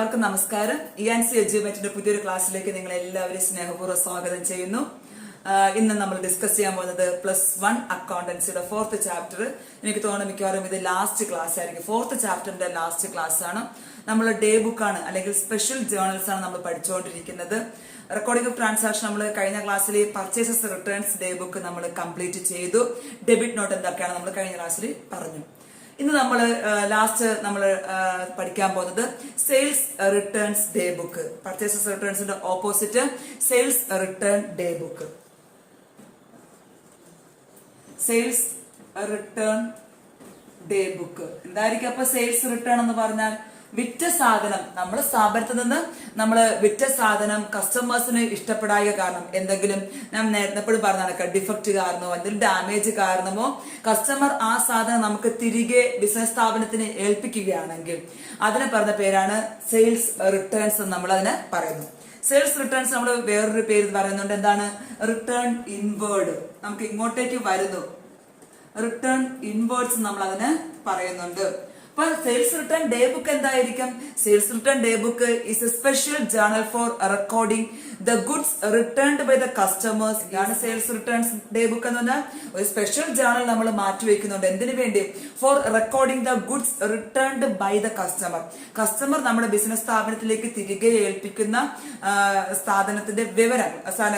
എല്ലാവർക്കും നമസ്കാരം. ENC എഡ്യൂമെന്റിന്റെ പുതിയൊരു ക്ലാസ്സിലേക്ക് നിങ്ങൾ എല്ലാവരും സ്നേഹപൂർവ്വം സ്വാഗതം ചെയ്യുന്നു. ഇന്ന് നമ്മൾ ഡിസ്കസ് ചെയ്യാൻ പോകുന്നത് +1 അക്കൗണ്ടൻസിയുടെ 4th ചാപ്റ്റർ. എനിക്ക് തോന്നുന്നു മിക്കവാറും ഇത് ലാസ്റ്റ് ക്ലാസ് ആയിരിക്കും. 4th ചാപ്റ്ററിന്റെ ലാസ്റ്റ് ക്ലാസ് ആണ്. നമ്മൾ ഡേ ബുക്ക് ആണ് അല്ലെങ്കിൽ സ്പെഷ്യൽ ജേർണൽസ് ആണ് നമ്മൾ പഠിച്ചുകൊണ്ടിരിക്കുന്നത്. റെക്കോർഡിംഗ് ഓഫ് ട്രാൻസാക്ഷൻ നമ്മൾ കഴിഞ്ഞ ക്ലാസ്സിൽ പർച്ചേസസ് റിട്ടേൺസ് ഡേ ബുക്ക് നമ്മൾ കംപ്ലീറ്റ് ചെയ്തു. ഡെബിറ്റ് നോട്ട് എന്തൊക്കെയാണ് നമ്മൾ കഴിഞ്ഞ ക്ലാസ്സിൽ പറഞ്ഞു. ഇന്ന് നമ്മൾ ലാസ്റ്റ് നമ്മൾ പഠിക്കാൻ പോകുന്നത് sales returns day book. Purchases റിട്ടേൺസിന്റെ opposite sales return day book. Sales return day book എന്തായിരിക്കും? അപ്പൊ സെയിൽസ് റിട്ടേൺ എന്ന് പറഞ്ഞാൽ വിറ്റ സാധനം, നമ്മുടെ സ്ഥാപനത്തിൽ നിന്ന് നമ്മൾ വിറ്റ സാധനം കസ്റ്റമേഴ്സിന് ഇഷ്ടപ്പെടായ കാരണം, എന്തെങ്കിലും ഞാൻ നേരത്തെ പറഞ്ഞ ഡിഫക്റ്റ് കാരണമോ എന്തെങ്കിലും ഡാമേജ് കാരണമോ കസ്റ്റമർ ആ സാധനം നമുക്ക് തിരികെ ബിസിനസ് സ്ഥാപനത്തിന് ഏൽപ്പിക്കുകയാണെങ്കിൽ അതിനെ പറഞ്ഞ പേരാണ് സെയിൽസ് റിട്ടേൺസ് എന്ന് നമ്മൾ അതിനെ പറയുന്നു. സെയിൽസ് റിട്ടേൺസ് നമ്മൾ വേറൊരു പേര് പറയുന്നുണ്ട്. എന്താണ്? Return inward. നമുക്ക് ഇങ്ങോട്ടേക്ക് വരുന്നു, റിട്ടേൺ ഇൻവേർഡ്സ് നമ്മൾ അതിന് പറയുന്നുണ്ട്. അപ്പൊ സെയിൽസ് റിട്ടേൺ ഡേ ബുക്ക് എന്തായിരിക്കും? Sales return day book is a special journal for recording the goods returned by the customers. ഇതാണ് സെയിൽസ് റിട്ടേൺസ് ഡേ ബുക്ക് എന്ന് പറഞ്ഞാൽ ഒരു സ്പെഷ്യൽ ജേർണൽ നമ്മൾ മാറ്റിവെക്കുന്നുണ്ട്. എന്തിനു വേണ്ടി? For recording the goods returned by the customer. Customer നമ്മുടെ business സ്ഥാപനത്തിലേക്ക് തിരികെ ഏൽപ്പിക്കുന്ന സ്ഥാപനത്തിന്റെ വിവരം,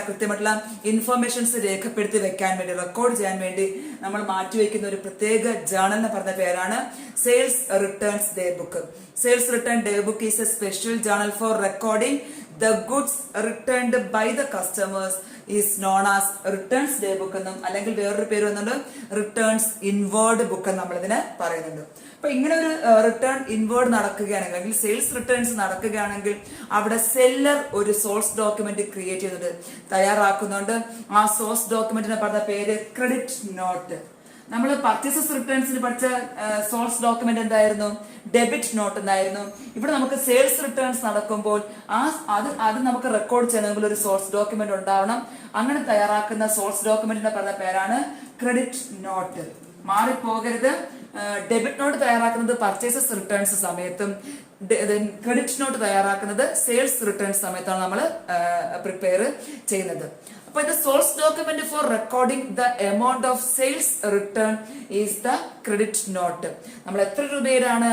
കൃത്യമായിട്ടുള്ള ഇൻഫർമേഷൻസ് രേഖപ്പെടുത്തി വെക്കാൻ വേണ്ടി, റെക്കോർഡ് ചെയ്യാൻ വേണ്ടി നമ്മൾ മാറ്റിവെക്കുന്ന ഒരു പ്രത്യേക ജേർണലിന് പറഞ്ഞ പേരാണ് sales returns day book. Sales return day book is a special journal for recording the goods returned by the customers is known as returns day book എന്നും അല്ലെങ്കിൽ വേറൊരു പേര് വന്നുണ്ട് റിട്ടേൺസ് ഇൻവേർഡ് ബുക്ക് നമ്മൾ ഇതിനെ പറയുന്നുണ്ട്. അപ്പൊ ഇങ്ങനെ ഒരു റിട്ടേൺ ഇൻവേർഡ് നടക്കുകയാണെങ്കിൽ അല്ലെങ്കിൽ സെയിൽസ് റിട്ടേൺസ് നടക്കുകയാണെങ്കിൽ അവിടെ സെല്ലർ ഒരു സോഴ്സ് ഡോക്യുമെന്റ് ക്രിയേറ്റ് ചെയ്തിട്ട് തയ്യാറാക്കുന്നുണ്ട്. ആ സോഴ്സ് ഡോക്യുമെന്റിനെ പറഞ്ഞ പേര് ക്രെഡിറ്റ് നോട്ട്. നമ്മൾ പർച്ചേസസ് റിട്ടേൺസിന് പഠിച്ച സോഴ്സ് ഡോക്യുമെന്റ് എന്തായിരുന്നു? ഡെബിറ്റ് നോട്ട് എന്നായിരുന്നു. ഇവിടെ നമുക്ക് സെയിൽസ് റിട്ടേൺസ് നടക്കുമ്പോൾ അത് നമുക്ക് റെക്കോർഡ് ചെയ്യണമെങ്കിൽ ഒരു സോഴ്സ് ഡോക്യുമെന്റ് ഉണ്ടാവണം. അങ്ങനെ തയ്യാറാക്കുന്ന സോഴ്സ് ഡോക്യുമെന്റിന്റെ പറഞ്ഞ പേരാണ് ക്രെഡിറ്റ് നോട്ട്. മാറിപ്പോകരുത്. ഡെബിറ്റ് നോട്ട് തയ്യാറാക്കുന്നത് പർച്ചേസസ് റിട്ടേൺസ് സമയത്തും ക്രെഡിറ്റ് നോട്ട് തയ്യാറാക്കുന്നത് സെയിൽസ് റിട്ടേൺസ് സമയത്താണ് നമ്മൾ പ്രിപ്പയർ ചെയ്യുന്നത്. അപ്പൊ ഇത് source document four recording the amount of sales return is the credit note. നമ്മൾ എത്ര രൂപയിലാണ്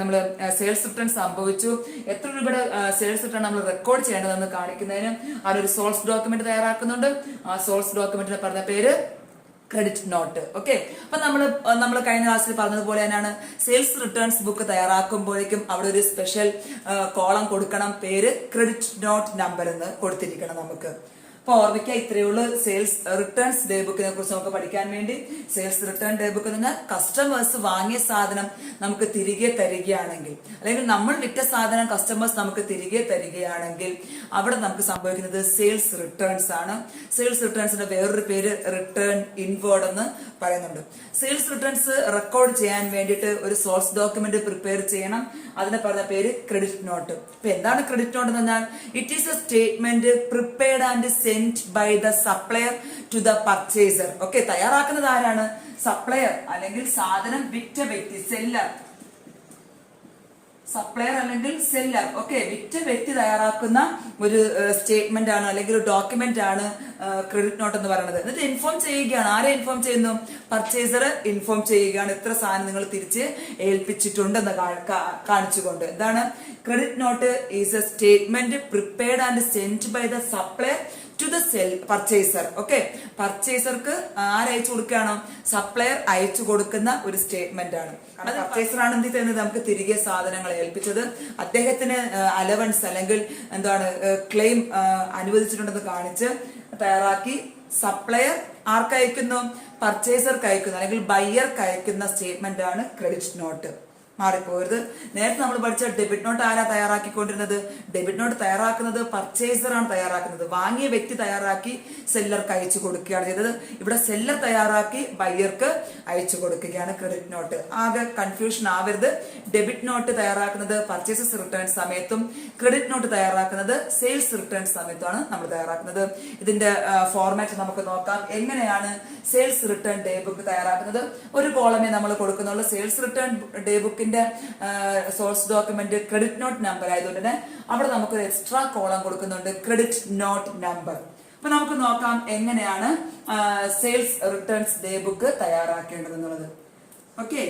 നമ്മൾ സെയിൽസ് റിട്ടേൺ സംഭവിച്ചു, എത്ര രൂപയുടെ സെയിൽസ് റിട്ടേൺ നമ്മൾ റെക്കോർഡ് ചെയ്യേണ്ടതെന്ന് കാണിക്കുന്നതിന് അതൊരു സോഴ്സ് ഡോക്യുമെന്റ് തയ്യാറാക്കുന്നുണ്ട്. ആ സോഴ്സ് ഡോക്യുമെന്റിന് പറഞ്ഞ പേര് ക്രെഡിറ്റ് നോട്ട്. ഓക്കെ. അപ്പൊ നമ്മൾ കഴിഞ്ഞ ക്ലാസ്സിൽ പറഞ്ഞതുപോലെ തന്നെയാണ് സെയിൽസ് റിട്ടേൺസ് ബുക്ക് തയ്യാറാക്കുമ്പോഴേക്കും അവിടെ ഒരു സ്പെഷ്യൽ കോളം കൊടുക്കണം. പേര് ക്രെഡിറ്റ് നോട്ട് നമ്പർ എന്ന് കൊടുത്തിരിക്കണം നമുക്ക്. അപ്പൊ ഓർമ്മിക്കുക, ഇത്രയുള്ള സെയിൽസ് റിട്ടേൺസ് ഡേ ബുക്കിനെ കുറിച്ച് നമുക്ക് പഠിക്കാൻ വേണ്ടി. സെയിൽസ് റിട്ടേൺ ഡേ ബുക്ക് എന്ന് പറഞ്ഞാൽ കസ്റ്റമേഴ്സ് വാങ്ങിയ സാധനം നമുക്ക് തിരികെ തരികയാണെങ്കിൽ, അല്ലെങ്കിൽ നമ്മൾ വിറ്റ സാധനം കസ്റ്റമേഴ്സ് നമുക്ക് തിരികെ തരികയാണെങ്കിൽ അവിടെ നമുക്ക് സംഭവിക്കുന്നത് സെയിൽസ് റിട്ടേൺസ് ആണ്. സെയിൽസ് റിട്ടേൺസിന്റെ വേറൊരു പേര് റിട്ടേൺ ഇൻവേർഡ് എന്ന് പറയുന്നുണ്ട്. സെയിൽസ് റിട്ടേൺസ് റെക്കോർഡ് ചെയ്യാൻ വേണ്ടിയിട്ട് ഒരു സോഴ്സ് ഡോക്യുമെന്റ് പ്രിപ്പയർ ചെയ്യണം. അതിനെ പറഞ്ഞ പേര് ക്രെഡിറ്റ് നോട്ട്. ഇപ്പൊ എന്താണ് ക്രെഡിറ്റ് നോട്ട് എന്ന് പറഞ്ഞാൽ? It is a statement prepared and sent by the supplier to the purchaser. Okay. തയ്യാറാക്കുന്നത് ആരാണ്? സപ്ലയർ അല്ലെങ്കിൽ സാധനം വിറ്റ വ്യക്തി, സെല്ലർ. സപ്ലയർ അല്ലെങ്കിൽ സെല്ലർ. ഓക്കെ. വിറ്റ വ്യക്തി തയ്യാറാക്കുന്ന ഒരു സ്റ്റേറ്റ്മെന്റ് ആണ് അല്ലെങ്കിൽ ഒരു ഡോക്യുമെന്റ് ആണ് ക്രെഡിറ്റ് നോട്ട് എന്ന് പറയുന്നത്. എന്നിട്ട് ഇൻഫോം ചെയ്യുകയാണ്. ആരെ ഇൻഫോം ചെയ്യുന്നു? പർച്ചേസർ ഇൻഫോം ചെയ്യുകയാണ് ഇത്ര സാധനം നിങ്ങൾ തിരിച്ച് ഏൽപ്പിച്ചിട്ടുണ്ടെന്ന് കാണിച്ചുകൊണ്ട്. എന്താണ്? Credit note is a statement prepared and sent by the supplier to the purchaser. Okay. പർച്ചേസർക്ക് ആരയച്ചു കൊടുക്കുകയാണോ? സപ്ലയർ അയച്ചു കൊടുക്കുന്ന ഒരു സ്റ്റേറ്റ്മെന്റ് ആണ്. കാരണം പർച്ചേസർ ആണ് എന്ത് ചെയ്യുന്നത്? നമുക്ക് തിരികെ സാധനങ്ങൾ ഏൽപ്പിച്ചത്. അദ്ദേഹത്തിന് അലവൻസ് അല്ലെങ്കിൽ എന്താണ് ക്ലെയിം അനുവദിച്ചിട്ടുണ്ടെന്ന് കാണിച്ച് തയ്യാറാക്കി സപ്ലയർ ആർക്കയക്കുന്നു? പർച്ചേസർക്ക് അയക്കുന്നു അല്ലെങ്കിൽ ബയ്യർക്ക് അയക്കുന്ന സ്റ്റേറ്റ്മെന്റ് ആണ് ക്രെഡിറ്റ് നോട്ട്. മാറിപ്പോകരുത്. നേരത്തെ നമ്മൾ പഠിച്ച ഡെബിറ്റ് നോട്ട് ആരാ തയ്യാറാക്കിക്കൊണ്ടിരുന്നത്? ഡെബിറ്റ് നോട്ട് തയ്യാറാക്കുന്നത് പർച്ചേസർ ആണ് തയ്യാറാക്കുന്നത്. വാങ്ങിയ വ്യക്തി തയ്യാറാക്കി സെല്ലർക്ക് അയച്ചു കൊടുക്കുകയാണ് ചെയ്തത്. ഇവിടെ സെല്ലർ തയ്യാറാക്കി ബയ്യർക്ക് അയച്ചു കൊടുക്കുകയാണ് ക്രെഡിറ്റ് നോട്ട്. ആകെ കൺഫ്യൂഷൻ ആവരുത്. ഡെബിറ്റ് നോട്ട് തയ്യാറാക്കുന്നത് പർച്ചേസസ് റിട്ടേൺ സമയത്തും ക്രെഡിറ്റ് നോട്ട് തയ്യാറാക്കുന്നത് സെയിൽസ് റിട്ടേൺ സമയത്തുമാണ് നമ്മൾ തയ്യാറാക്കുന്നത്. ഇതിന്റെ ഫോർമാറ്റ് നമുക്ക് നോക്കാം. എങ്ങനെയാണ് സെയിൽസ് റിട്ടേൺ ഡേ ബുക്ക് തയ്യാറാക്കുന്നത്? ഒരു കോളമേ നമ്മൾ കൊടുക്കുന്നുള്ളൂ. സെയിൽസ് റിട്ടേൺ ഡേ ബുക്കിന് ഡേബുക്കിന്റെ source document credit note number ആയതുകൊണ്ട് തന്നെ അവിടെ നമുക്കൊരു എക്സ്ട്രാ കോളം കൊടുക്കുന്നുണ്ട്, ക്രെഡിറ്റ് നോട്ട് നമ്പർ. അപ്പൊ നമുക്ക് നോക്കാം എങ്ങനെയാണ് സെയിൽസ് റിട്ടേൺസ് ഡേ ബുക്ക് തയ്യാറാക്കേണ്ടതെന്നുള്ളത്. ഓക്കെ,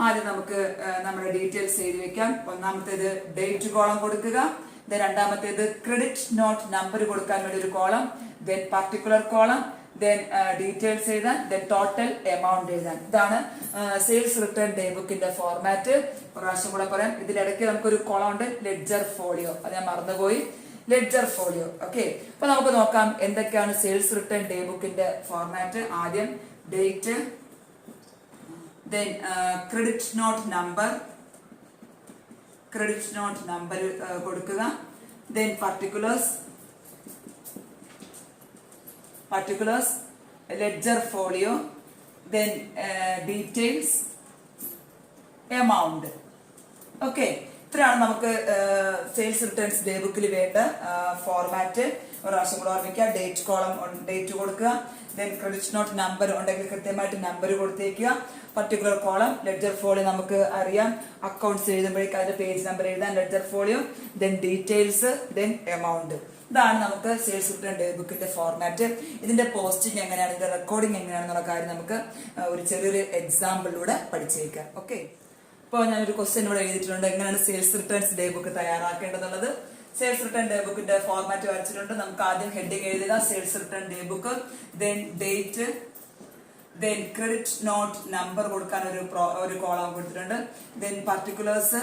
ആദ്യം നമുക്ക് നമ്മുടെ ഡീറ്റെയിൽസ് എഴുതി വെക്കാം. ഒന്നാമത്തേത് ഡേറ്റ് കോളം കൊടുക്കുക, രണ്ടാമത്തേത് ക്രെഡിറ്റ് നോട്ട് നമ്പർ കൊടുക്കാൻ വേണ്ടി ഒരു column, then particular column, then details എഴുതാൻ, ദെൻ ടോട്ടൽ എമൗണ്ട് എഴുതാൻ. ഇതാണ് സെയിൽസ് റിട്ടേൺ ഡേ ബുക്കിന്റെ ഫോർമാറ്റ്. പ്രാവശ്യം കൂടെ പറയാം. ഇതിലിടയ്ക്ക് നമുക്കൊരു കോളം ഉണ്ട്, ലെഡ്ജർ ഫോളിയോ, അത് ഞാൻ മറന്നുപോയി, ലെഡ്ജർ ഫോളിയോ. ഓക്കെ, അപ്പൊ നമുക്ക് നോക്കാം എന്തൊക്കെയാണ് സെയിൽസ് റിട്ടേൺ ഡേ ബുക്കിന്റെ ഫോർമാറ്റ്. ആദ്യം date, then credit note number, credit note number കൊടുക്കുക, then particulars, ledger folio, then details, amount. Okay, ഇത്രയാണ് നമുക്ക് സെയിൽസ് റിട്ടേൺസ് ഡേ ബുക്കിൽ വേണ്ട ഫോർമാറ്റ്. ഒരു പ്രാവശ്യം കൂടെ ഓർമ്മിക്കുക. ഡേറ്റ് കോളം ഡേറ്റ് കൊടുക്കുക, ദെൻ ക്രെഡിറ്റ് നോട്ട് നമ്പർ ഉണ്ടെങ്കിൽ കൃത്യമായിട്ട് നമ്പർ കൊടുത്തേക്കുക, പർട്ടിക്കുലർ കോളം, ലെഡ്ജർ ഫോളിയോ നമുക്ക് അറിയാം, അക്കൗണ്ട്സ് എഴുതുമ്പോഴേക്ക് അതിന്റെ പേജ് നമ്പർ എഴുതാൻ, ledger folio, then details, then amount. ഇതാണ് നമുക്ക് സെയിൽസ് റിട്ടേൺ ഡേ ബുക്കിന്റെ ഫോർമാറ്റ്. ഇതിന്റെ പോസ്റ്റിംഗ് എങ്ങനെയാണ്, ഇതിന്റെ റെക്കോർഡിംഗ് എങ്ങനെയാണെന്നുള്ള കാര്യം നമുക്ക് ഒരു ചെറിയൊരു എക്സാമ്പിളിലൂടെ പഠിച്ചേക്കാം. ഓക്കെ, ഇപ്പോൾ ഞാനൊരു ക്വസ്റ്റ്യൻ ഇവിടെ എഴുതിയിട്ടുണ്ട്, എങ്ങനെയാണ് സെയിൽസ് റിട്ടേൺസ് ഡേ ബുക്ക് തയ്യാറാക്കേണ്ടതുള്ളത്. സെയിൽസ് റിട്ടേൺ ഡേ ബുക്കിന്റെ ഫോർമാറ്റ് വരച്ചിട്ടുണ്ട്. നമുക്ക് ആദ്യം ഹെഡിങ് എഴുതുക, sales return day book, then date, then credit note number കൊടുക്കാൻ ഒരു കോളം കൊടുത്തിട്ടുണ്ട്, then particulars,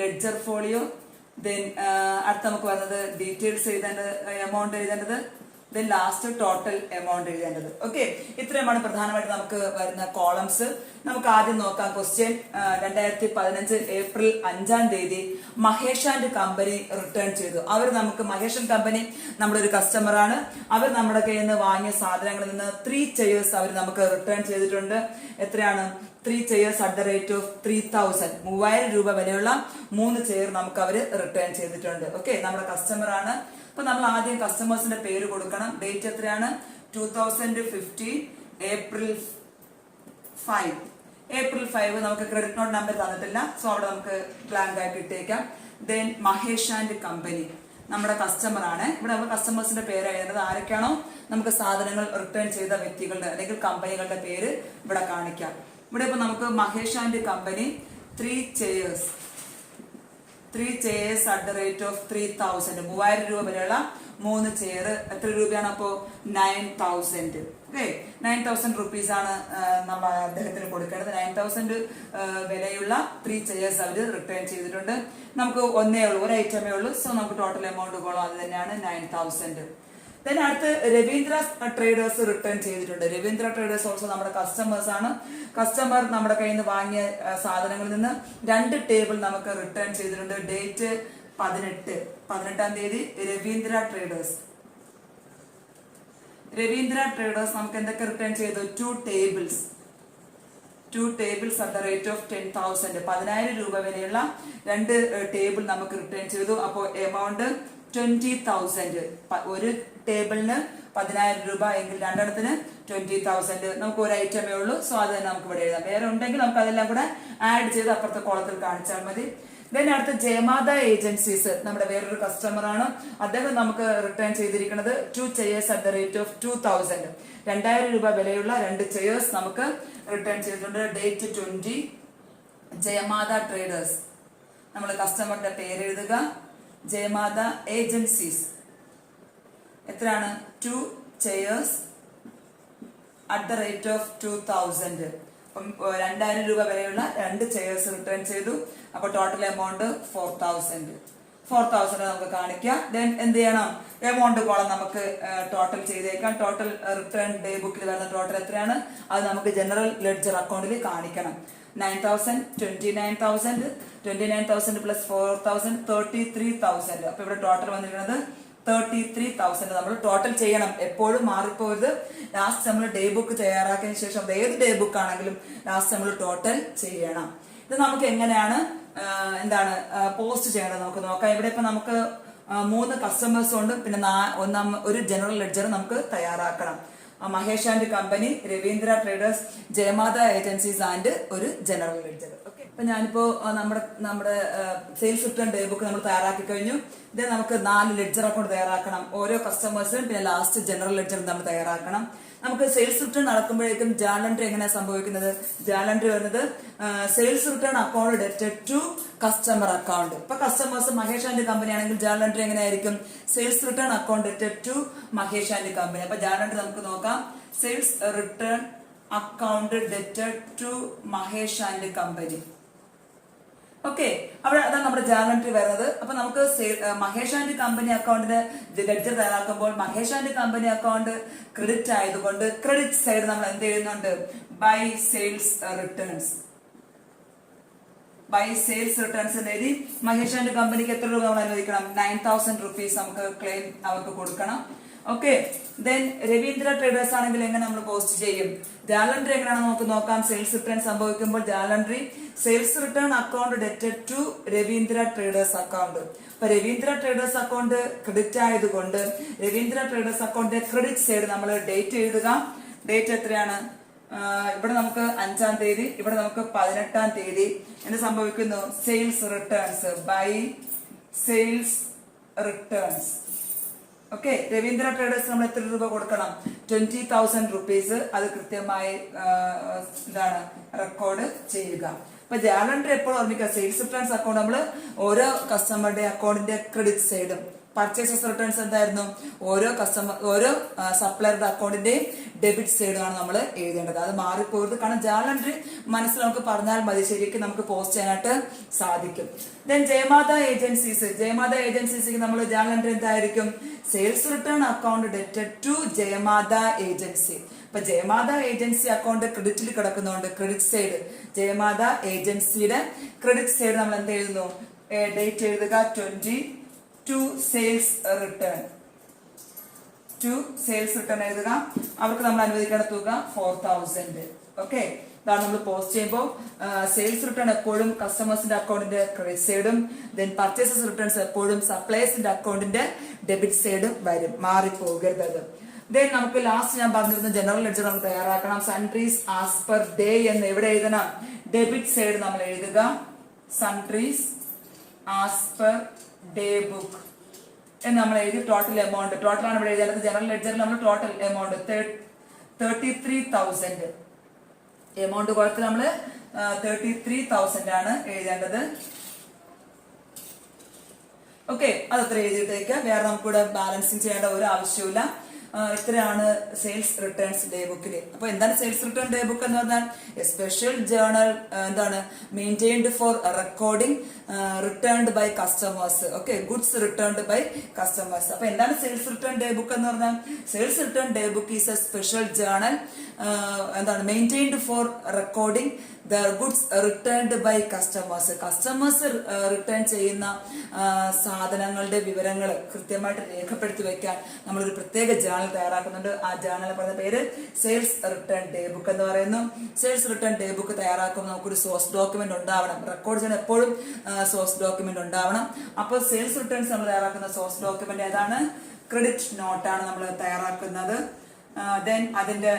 ledger folio, then അടുത്ത നമുക്ക് വരുന്നത് ഡീറ്റെയിൽസ് എഴുതേണ്ടത്, എമൗണ്ട് എഴുതേണ്ടത്, ദെൻ ലാസ്റ്റ് ടോട്ടൽ എമൗണ്ട് എഴുതേണ്ടത്. ഓക്കെ, ഇത്രയുമാണ് പ്രധാനമായിട്ട് നമുക്ക് വരുന്ന കോളംസ്. നമുക്ക് ആദ്യം നോക്കാം ക്വസ്റ്റ്യൻ. 2015 ഏപ്രിൽ 5-ാം തീയതി മഹേഷ് ആൻഡ് കമ്പനി റിട്ടേൺ ചെയ്തു. മഹേഷ് ആൻഡ് കമ്പനി നമ്മുടെ ഒരു കസ്റ്റമർ ആണ്. അവർ നമ്മുടെ കയ്യിൽ നിന്ന് വാങ്ങിയ സാധനങ്ങളിൽ നിന്ന് 3 ചെയേഴ്സ് അവർ നമുക്ക് റിട്ടേൺ ചെയ്തിട്ടുണ്ട്. എത്രയാണ്? 3 chairs at the rate of 3000, 3000 രൂപ വിലയുള്ള 3 ചെയർ നമുക്ക് അവർ റിട്ടേൺ ചെയ്തിട്ടുണ്ട്. ഓക്കെ, നമ്മുടെ കസ്റ്റമർ ആണ്. അപ്പൊ നമ്മൾ ആദ്യം കസ്റ്റമേഴ്സിന്റെ പേര് കൊടുക്കണം. ഡേറ്റ് എത്രയാണ്? 2015 ഏപ്രിൽ 5. നമുക്ക് ക്രെഡിറ്റ് നോട്ട് നമ്പർ തന്നിട്ടില്ല, സോ അവിടെ നമുക്ക് ബ്ലാങ്ക് ആയിട്ട് ഇട്ടേക്കാം. ദെൻ മഹേഷ് ആൻഡ് കമ്പനി നമ്മുടെ കസ്റ്റമർ ആണ്. ഇവിടെ നമ്മൾ കസ്റ്റമേഴ്സിന്റെ പേര് എഴുതുന്നത് ആരൊക്കെയാണോ നമുക്ക് സാധനങ്ങൾ റിട്ടേൺ ചെയ്ത വ്യക്തികളുടെ അല്ലെങ്കിൽ കമ്പനികളുടെ പേര് ഇവിടെ കാണിക്കാം. ഇവിടെ ഇപ്പൊ നമുക്ക് Mahesh and company 3 chairs at the rate of 3000, 3000 രൂപ വരെയുള്ള 3 ചെയർ. എത്ര രൂപയാണ് അപ്പോ? 9000. ഓക്കെ, 9000 റുപ്പീസ് ആണ് നമ്മൾ അദ്ദേഹത്തിന് കൊടുക്കേണ്ടത്. 9000 വിലയുള്ള 3 ചെയേഴ്സ് അവർ റിട്ടേൺ ചെയ്തിട്ടുണ്ട്. നമുക്ക് ഒരു ഐറ്റമേ ഉള്ളൂ, സോ നമുക്ക് ടോട്ടൽ എമൗണ്ട് കോളം അത് തന്നെയാണ്, 9000. ദെൻ അടുത്ത് രവീന്ദ്ര ട്രേഡേഴ്സ് റിട്ടേൺ ചെയ്തിട്ടുണ്ട്. രവീന്ദ്ര ട്രേഡേഴ്സ് ഓൾസോ നമ്മുടെ കസ്റ്റമേഴ്സ് ആണ്. കസ്റ്റമർ നമ്മുടെ കയ്യിൽ നിന്ന് വാങ്ങിയ സാധനങ്ങളിൽ നിന്ന് 2 ടേബിൾ നമുക്ക് റിട്ടേൺ ചെയ്തിട്ടുണ്ട്. ഡേറ്റ് 18-ാം തീയതി രവീന്ദ്ര ട്രേഡേഴ്സ് നമുക്ക് എന്തൊക്കെ റിട്ടേൺ ചെയ്തു? 2 tables at the rate of 10,000, 10,000 രൂപ വിലയുള്ള 2 ടേബിൾ നമുക്ക് റിട്ടേൺ ചെയ്തു. അപ്പോൾ എമൗണ്ട് 20,000. ഒരു ടേബിളിന് 10,000 രൂപ എങ്കിൽ 2 20,000. നമുക്ക് ഒരു ഐറ്റമേ ഉള്ളൂ, സോ അത് തന്നെ നമുക്ക് ഇവിടെ എഴുതാം. വേറെ ഉണ്ടെങ്കിൽ നമുക്ക് അതെല്ലാം കൂടെ ആഡ് ചെയ്ത് അപ്പുറത്തെ കോളത്തിൽ കാണിച്ചാൽ മതി. ദെൻ അടുത്ത ജയമാത ഏജൻസീസ് നമ്മുടെ വേറൊരു കസ്റ്റമർ ആണ്. അദ്ദേഹം നമുക്ക് റിട്ടേൺ ചെയ്തിരിക്കുന്നത് 2 chairs at the rate of 2,000, 2,000 രൂപ വിലയുള്ള 2 ചെയേഴ്സ് നമുക്ക് റിട്ടേൺ ചെയ്തിട്ടുണ്ട്. ഡേറ്റ് 20. ജയമാത ട്രേഡേഴ്സ് നമ്മൾ കസ്റ്റമറിന്റെ പേര് എഴുതുക. ജയമാത ഏജൻസീസ് എത്രയാണ്? 2 chairs at the rate of 2,000. അപ്പം 2,000 രൂപ വിലയുള്ള 2 ചെയേഴ്സ് റിട്ടേൺ ചെയ്തു. അപ്പൊ ടോട്ടൽ എമൗണ്ട് 4,000 നമുക്ക് കാണിക്കാം. ദെൻ എന്ത് ചെയ്യണം? എമൗണ്ട് കോളം നമുക്ക് ടോട്ടൽ ചെയ്തേക്കാം. ടോട്ടൽ റിട്ടേൺ ഡേ ബുക്കിൽ വരുന്ന ടോട്ടൽ എത്രയാണ് അത് നമുക്ക് ജനറൽ ലെഡ്ജർ അക്കൗണ്ടിൽ കാണിക്കണം. 9,000, 29,000 പ്ലസ് 4,000, 33,000. അപ്പൊ ഇവിടെ ടോട്ടൽ വന്നിരിക്കുന്നത് 33,000 നമ്മൾ ടോട്ടൽ ചെയ്യണം. എപ്പോഴും മാറിപ്പോയത്. ലാസ്റ്റ് നമ്മൾ ഡേ ബുക്ക് തയ്യാറാക്കിയതിനു ശേഷം ഏത് ഡേ ബുക്ക് ആണെങ്കിലും ലാസ്റ്റ് നമ്മൾ ടോട്ടൽ ചെയ്യണം. ഇത് നമുക്ക് എങ്ങനെയാണ് പോസ്റ്റ് ചെയ്യേണ്ടത് നമുക്ക് നോക്കാം. ഇവിടെ ഇപ്പൊ നമുക്ക് 3 കസ്റ്റമേഴ്സ് ഉണ്ട്, പിന്നെ ഒരു ജനറൽ ലെഡ്ജർ നമുക്ക് തയ്യാറാക്കണം. Mahesh and company, Ravindra traders, Jayamata agencies and ഒരു ജനറൽ ലെഡ്ജർ. ഓക്കെ, അപ്പൊ ഞാനിപ്പോ നമ്മുടെ സെയിൽസ് റിട്ടേൺ ഡേ ബുക്ക് നമ്മൾ തയ്യാറാക്കി കഴിഞ്ഞു. ഇത് നമുക്ക് 4 ലെഡ്ജർ അക്കൗണ്ട് തയ്യാറാക്കണം. ഓരോ കസ്റ്റമേഴ്സിനും പിന്നെ ലാസ്റ്റ് ജനറൽ ലെഡ്ജർ നമ്മൾ തയ്യാറാക്കണം. നമുക്ക് സെയിൽസ് റിട്ടേൺ നടക്കുമ്പോഴേക്കും ജേർണൽ എൻട്രി എങ്ങനെയാണ് സംഭവിക്കുന്നത്? ജേർണൽ എൻട്രി വരുന്നത് സെയിൽസ് റിട്ടേൺ അക്കൗണ്ട് ഡെറ്റഡ് ടു കസ്റ്റമർ അക്കൗണ്ട്. ഇപ്പൊ കസ്റ്റമേഴ്സ് മഹേഷ് ആൻഡ് കമ്പനി ആണെങ്കിൽ ജേർണൽ എൻട്രി എങ്ങനെയായിരിക്കും? സെയിൽസ് റിട്ടേൺ അക്കൗണ്ട് ഡെറ്റഡ് ടു മഹേഷ് ആൻഡ് കമ്പനി. അപ്പൊ ജേർണൽ എൻട്രി നമുക്ക് നോക്കാം. സെയിൽസ് റിട്ടേൺ അക്കൗണ്ട് ഡെറ്റഡ് to Mahesh and company. Okay, അവിടെ അതാണ് നമ്മുടെ ജേർണൽ എൻട്രി വരുന്നത്. അപ്പൊ നമുക്ക് മഹേഷ് ആൻഡ് കമ്പനി അക്കൗണ്ടിന് ലെഡ്ജർ തയ്യാറാക്കുമ്പോൾ Mahesh and company account credit ആയതുകൊണ്ട് ക്രെഡിറ്റ് സൈഡ് നമ്മൾ എന്ത് ചെയ്യുന്നുണ്ട്? By sales returns. By sales returns എഴുതി മഹേഷ് ആൻഡ് കമ്പനിക്ക് എത്ര രൂപ നമ്മൾ അനുവദിക്കണം? 9,000 rupees നമുക്ക് ക്ലെയിം അവർക്ക് കൊടുക്കണം. ഓക്കെ, ദെൻ രവീന്ദ്ര ട്രേഡേഴ്സ് ആണെങ്കിൽ എങ്ങനെ നമ്മൾ പോസ്റ്റ് ചെയ്യും? ജേർണൽ എൻട്രി എങ്ങനെയാണെന്ന് നമുക്ക് നോക്കാം. സെയിൽസ് റിട്ടേൺ സംഭവിക്കുമ്പോൾ journal entry sales return account ഡെറ്റഡ് ടു രവീന്ദ്ര ട്രേഡേഴ്സ് അക്കൗണ്ട്. അപ്പൊ രവീന്ദ്ര ട്രേഡേഴ്സ് അക്കൗണ്ട് ക്രെഡിറ്റ് ആയതുകൊണ്ട് രവീന്ദ്ര ട്രേഡേഴ്സ് അക്കൗണ്ടിന്റെ ക്രെഡിറ്റ് സൈഡ് നമ്മൾ ഡേറ്റ് എഴുതുക. ഡേറ്റ് എത്രയാണ്? ഇവിടെ നമുക്ക് 5-ാം തീയതി, ഇവിടെ നമുക്ക് 18-ാം തീയതി. എന്ത് സംഭവിക്കുന്നു? Sales returns by sales returns. Okay, Ravindra traders നമ്മൾ എത്ര രൂപ കൊടുക്കണം? 20,000 rupees. അത് കൃത്യമായി എന്താണ് റെക്കോർഡ് ചെയ്യുക. അപ്പൊ ജേർണൽ എൻട്രി എപ്പോഴും ഓർമ്മിക്കുക. സെയിൽസ് റിട്ടേൺസ് അക്കൗണ്ട് നമ്മൾ ഓരോ കസ്റ്റമറുടെ അക്കൗണ്ടിന്റെ ക്രെഡിറ്റ് സൈഡും, പർച്ചേസസ് റിട്ടേൺസ് എന്തായിരുന്നു? ഓരോ സപ്ലയറുടെ അക്കൗണ്ടിന്റെയും ഡെബിറ്റ് സൈഡാണ് നമ്മൾ എഴുതേണ്ടത്. അത് മാറിപ്പോയത്. കാരണം ജേർണൽ എൻട്രി മനസ്സിൽ നമുക്ക് പറഞ്ഞാൽ മതി, ശരിക്കും നമുക്ക് പോസ്റ്റ് ചെയ്യാനായിട്ട് സാധിക്കും. ദെൻ ജയമാത ഏജൻസീസിക്ക് നമ്മൾ ജേർണൽ എൻട്രി എന്തായിരിക്കും? സെയിൽസ് റിട്ടേൺ അക്കൗണ്ട് ഡെറ്റഡ് ടു ജയമാത ഏജൻസി. അപ്പൊ ജയമാത ഏജൻസി അക്കൗണ്ട് ക്രെഡിറ്റിൽ കിടക്കുന്നതുകൊണ്ട് ക്രെഡിറ്റ് സൈഡ് ജയമാത ഏജൻസിയുടെ ക്രെഡിറ്റ് സൈഡ് നമ്മൾ എന്ത് എഴുതുന്നു? ഡേറ്റ് എഴുതുക 20 ടു സെയിൽസ് റിട്ടേൺ. എഴുതുക. അവർക്ക് നമ്മൾ അനുവദിക്കേണ്ട തുക 4,000. ഓക്കെ, ഇതാണ് നമ്മൾ പോസ്റ്റ് ചെയ്യുമ്പോൾ സെയിൽസ് റിട്ടേൺ എപ്പോഴും കസ്റ്റമേഴ്സിന്റെ അക്കൗണ്ടിന്റെ ക്രെഡിറ്റ് സൈഡും ദെൻ പർച്ചേസസ് റിട്ടേൺസ് എപ്പോഴും സപ്ലയേഴ്സിന്റെ അക്കൗണ്ടിന്റെ ഡെബിറ്റ് സൈഡും വരും. മാറിപ്പോകരുത്. ദെൻ നമുക്ക് ലാസ്റ്റ് ഞാൻ പറഞ്ഞിരുന്ന ജനറൽ ലെഡ്ജർ നമ്മൾ തയ്യാറാക്കണം. സൺട്രീസ് ആസ് പെർ ഡേ എന്ന് എവിടെ എഴുതണം? ഡെബിറ്റ് സൈഡ് നമ്മൾ എഴുതുക. സൺട്രീസ് ആസ് പെർ ഡേ ബുക്ക് എന്ന് നമ്മൾ എഴുതി ടോട്ടൽ എമൗണ്ട്. ടോട്ടലാണ് ഇവിടെ എഴുതേണ്ടത്. ജനറൽ ലെഡ്ജറിൽ നമ്മൾ ടോട്ടൽ എമൗണ്ട് 33,000 എമൗണ്ട് കൊടുത്ത് നമ്മൾ 33,000 ആണ് എഴുതേണ്ടത്. ഓക്കെ, അതത്ര എഴുതിയിട്ടേക്ക്. വേറെ നമുക്കിവിടെ ബാലൻസിങ് ചെയ്യേണ്ട ഒരു ആവശ്യമില്ല. ഇത്രയാണ് സെയിൽസ് റിട്ടേൺസ് ഡേ ബുക്കില്. അപ്പൊ എന്താണ് സെയിൽസ് റിട്ടേൺ ഡേ ബുക്ക് എന്ന് പറഞ്ഞാൽ? സ്പെഷ്യൽ ജേർണൽ എന്താണ് maintained for recording returned by customers. Okay, goods returned by customers. അപ്പൊ എന്താണ് സെയിൽസ് റിട്ടേൺ ഡേ ബുക്ക് എന്ന് പറഞ്ഞാൽ? Sales return day book is a special journal എന്താണ് maintained for recording the goods returned by customers. Customers return ചെയ്യുന്ന സാധനങ്ങളുടെ വിവരങ്ങൾ കൃത്യമായിട്ട് രേഖപ്പെടുത്തി വെക്കാൻ നമ്മളൊരു പ്രത്യേക ജേർണൽ തയ്യാറാക്കുന്നുണ്ട്. ആ ജേർണൽ പറഞ്ഞ പേര് സെയിൽസ് റിട്ടേൺ ഡേ ബുക്ക് എന്ന് പറയുന്നു. സെയിൽസ് റിട്ടേൺ ഡേ ബുക്ക് തയ്യാറാക്കുമ്പോൾ നമുക്കൊരു സോഴ്സ് ഡോക്യുമെന്റ് ഉണ്ടാവണം. റെക്കോർഡ് ചെയ്യാൻ എപ്പോഴും സോഴ്സ് ഡോക്യുമെന്റ് ഉണ്ടാവണം. അപ്പോൾ സെയിൽസ് റിട്ടേൺസ് നമ്മൾ തയ്യാറാക്കുന്ന സോഴ്സ് ഡോക്യുമെന്റ് ഏതാണ്? ക്രെഡിറ്റ് നോട്ടാണ് നമ്മൾ തയ്യാറാക്കുന്നത്. ദെൻ അതിന്റെ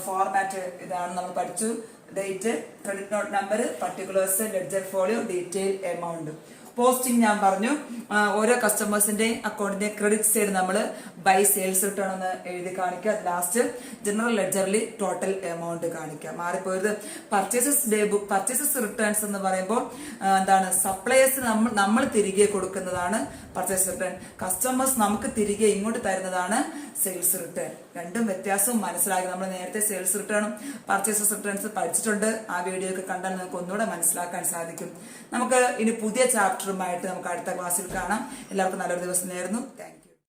ഫോർമാറ്റ് ഇതാണ് നമ്മൾ പഠിച്ചു. Date, credit note number, particulars, ledger folio, detail, amount. Posting ഞാൻ പറഞ്ഞു. ഓരോ കസ്റ്റമേഴ്സിന്റെ അക്കൗണ്ടിന്റെ ക്രെഡിറ്റ് സൈഡ് നമ്മൾ ബൈ സെയിൽസ് റിട്ടേൺ എന്ന് എഴുതി കാണിക്കുക. ലാസ്റ്റ് ജനറൽ ലെഡ്ജറിൽ ടോട്ടൽ എമൗണ്ട് കാണിക്കുക. മാറിപ്പോയത് purchases day book. Purchases returns എന്ന് പറയുമ്പോൾ എന്താണ്? സപ്ലയേഴ്സ് നമ്മൾ തിരികെ കൊടുക്കുന്നതാണ് പർച്ചേസ് റിട്ടേൺ. കസ്റ്റമേഴ്സ് നമുക്ക് തിരികെ ഇങ്ങോട്ട് തരുന്നതാണ് സെയിൽസ് റിട്ടേൺ. രണ്ടും വ്യത്യാസവും മനസ്സിലാക്കി. നമ്മൾ നേരത്തെ സെയിൽസ് റിട്ടേണും പർച്ചേസസ് റിട്ടേൺസ് പഠിച്ചിട്ടുണ്ട്. ആ വീഡിയോ ഒക്കെ കണ്ടാൽ നമുക്ക് ഒന്നുകൂടെ മനസ്സിലാക്കാൻ സാധിക്കും. നമുക്ക് ഇനി പുതിയ ചാപ്റ്ററുമായിട്ട് നമുക്ക് അടുത്ത ക്ലാസ്സിൽ കാണാം. എല്ലാവർക്കും നല്ലൊരു ദിവസം നേരുന്നു. Thank you.